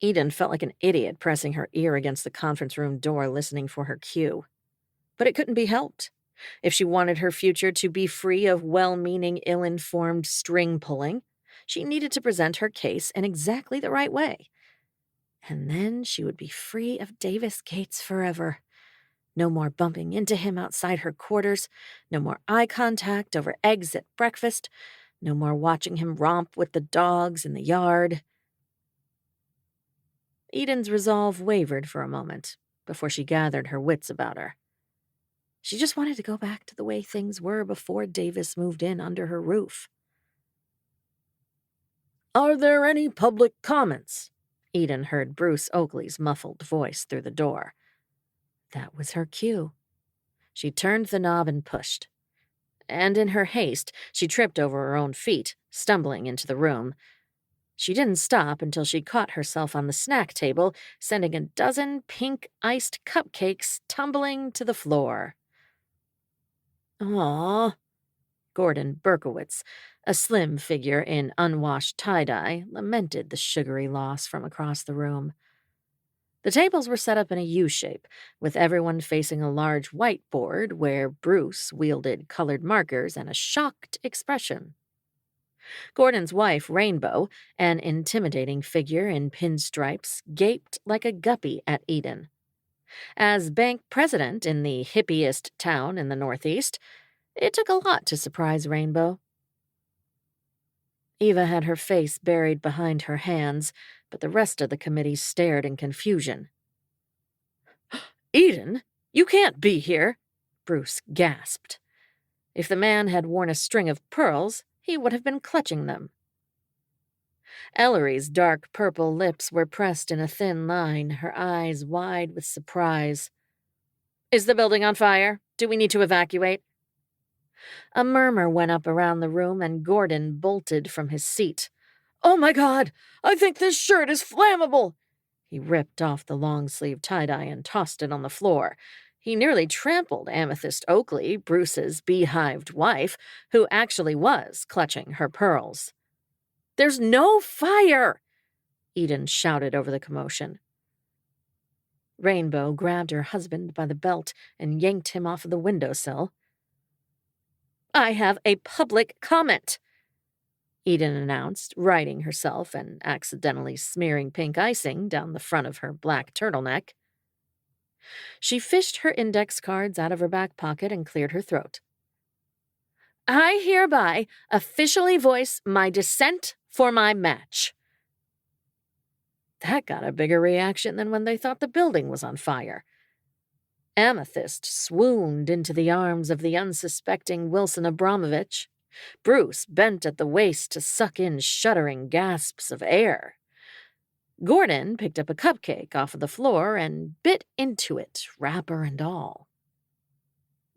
Eden felt like an idiot pressing her ear against the conference room door listening for her cue. But it couldn't be helped. If she wanted her future to be free of well-meaning, ill-informed string-pulling, she needed to present her case in exactly the right way. And then she would be free of Davis Gates forever. No more bumping into him outside her quarters, no more eye contact over eggs at breakfast, no more watching him romp with the dogs in the yard. Eden's resolve wavered for a moment before she gathered her wits about her. She just wanted to go back to the way things were before Davis moved in under her roof. "Are there any public comments?" Eden heard Bruce Oakley's muffled voice through the door. That was her cue. She turned the knob and pushed. And in her haste, she tripped over her own feet, stumbling into the room. She didn't stop until she caught herself on the snack table, sending a dozen pink iced cupcakes tumbling to the floor. "Aw," Gordon Berkowitz, a slim figure in unwashed tie-dye, lamented the sugary loss from across the room. The tables were set up in a U-shape, with everyone facing a large whiteboard where Bruce wielded colored markers and a shocked expression. Gordon's wife, Rainbow, an intimidating figure in pinstripes, gaped like a guppy at Eden. As bank president in the hippiest town in the Northeast, it took a lot to surprise Rainbow. Eva had her face buried behind her hands, but the rest of the committee stared in confusion. "Eden, you can't be here," Bruce gasped. If the man had worn a string of pearls, he would have been clutching them. Ellery's dark purple lips were pressed in a thin line, her eyes wide with surprise. "Is the building on fire? Do we need to evacuate?" A murmur went up around the room, and Gordon bolted from his seat. "Oh my God! I think this shirt is flammable!" He ripped off the long-sleeve tie-dye and tossed it on the floor. He nearly trampled Amethyst Oakley, Bruce's beehived wife, who actually was clutching her pearls. "There's no fire!" Eden shouted over the commotion. Rainbow grabbed her husband by the belt and yanked him off of the windowsill. "I have a public comment," Eden announced, righting herself and accidentally smearing pink icing down the front of her black turtleneck. She fished her index cards out of her back pocket and cleared her throat. "I hereby officially voice my dissent for my match." That got a bigger reaction than when they thought the building was on fire. Amethyst swooned into the arms of the unsuspecting Wilson Abramovich. Bruce bent at the waist to suck in shuddering gasps of air. Gordon picked up a cupcake off of the floor and bit into it, wrapper and all.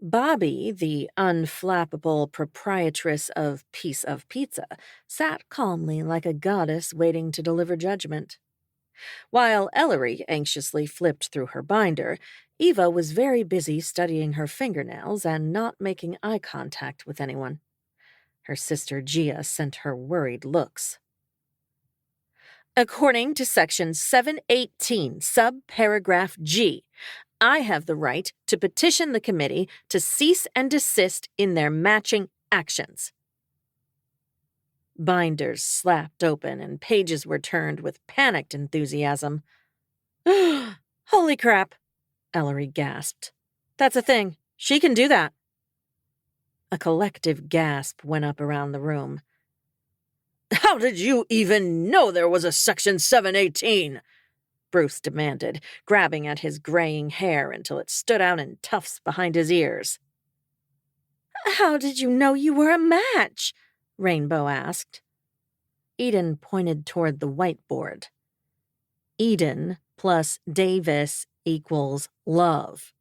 Bobby, the unflappable proprietress of Piece of Pizza, sat calmly like a goddess waiting to deliver judgment. While Ellery anxiously flipped through her binder, Eva was very busy studying her fingernails and not making eye contact with anyone. Her sister Gia sent her worried looks. "According to Section 718, subparagraph G, I have the right to petition the committee to cease and desist in their matching actions." Binders slapped open and pages were turned with panicked enthusiasm. "Holy crap," Ellery gasped. "That's a thing. She can do that." A collective gasp went up around the room. "How did you even know there was a Section 718? Bruce demanded, grabbing at his graying hair until it stood out in tufts behind his ears. "How did you know you were a match?" Rainbow asked. Eden pointed toward the whiteboard. Eden plus Davis equals love.